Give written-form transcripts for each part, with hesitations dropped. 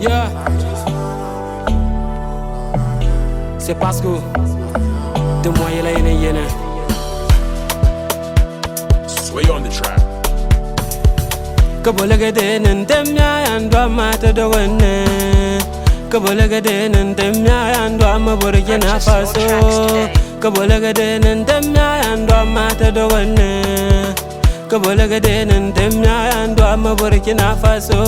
Yeah. C'est parce que de moi il a une. Sway on the track. Kabolagade nantemya andwa mata do wenne. Kabolagade nantemya andwa Burkina Faso. Kabolagade nantemya andwa mata do wenne. Kabolagade nantemya andwa Burkina Faso.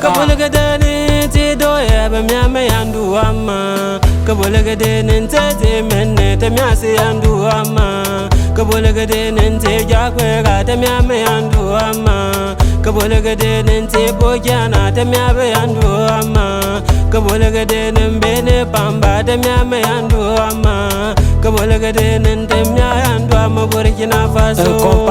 Kabolagade ni ti do yeba myame andu ama. Kabolagade nantete menne temya si andu ama. Kabolagade nante jakwe ga temya andu ama. Kabolagade nante bojana temya andu ama. Kabolagade nembene pamba temya andu ama. Kabolagade nantemya andu ama Burkina Faso.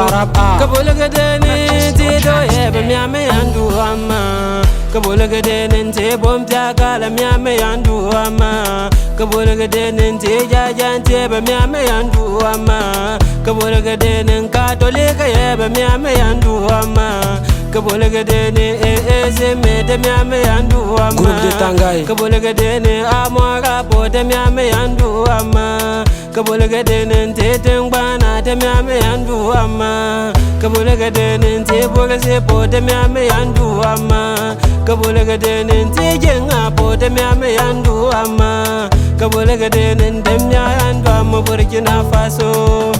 Kabolagade ni ti do yeba myame andu ama. Kabolagade nante bomja kala myame andu ama. Kabolagade nante jajante ba myame andu ama. Kabolagade nen katolika yeba myame andu ama. Kabolagade ne ezeme de myame andu ama. Groupe de Tangai. Kabolagade ne amora po de myame andu ama. Kabolagade nante tengbana de myame andu ama. Kabolagade nante bogase po de myame andu ama. Kabolagade nante jenga po de myame andu ama. Kabolagade nantemya andu ama Burkina Faso.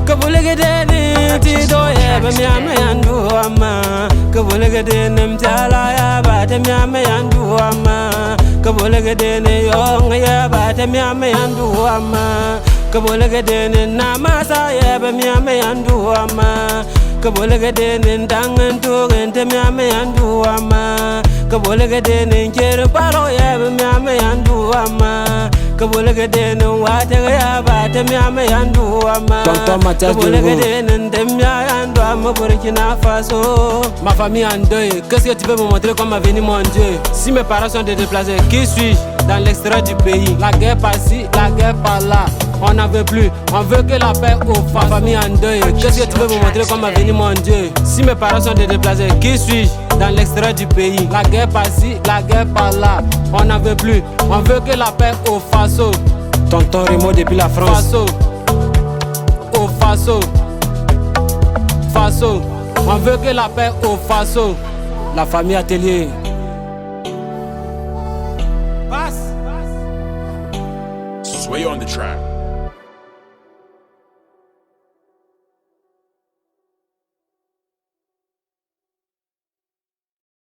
Kabolagade ni ti do yeba myame andu ama. Kabolagade nemtala yaba temyame andu ama. Kabolagade ne yonga yaba temyame andu ama. Kabolagade ne namasa yeba myame andu ama. Kabolagade ne dangantu temyame andu ama. Kabolagade ne kere palo yeba myame andu ama. Kabolagade ne wate yaba temyame andu ama. Kabolagade ne temya andu ama Burkina Faso. Ma famille en deuil, qu'est-ce que tu peux me montrer comme a venu mon Dieu? Si mes parents sont déplacés, qui suis-je dans l'extérieur du pays? La guerre par-ci, la guerre par-là. On n'en veut plus, on veut que la paix aux femmes. Ma famille en deuil, qu'est-ce que tu peux me montrer comme a venu mon Dieu? Si mes parents sont déplacés, qui suis-je dans l'extérieur du pays? La guerre par-ci, la guerre par-là. On n'en veut plus, on veut que la paix au Faso. Tonton Remo depuis la France. Faso, au Faso, Faso. On veut que la paix au Faso. La famille Atelier. Sway on the track.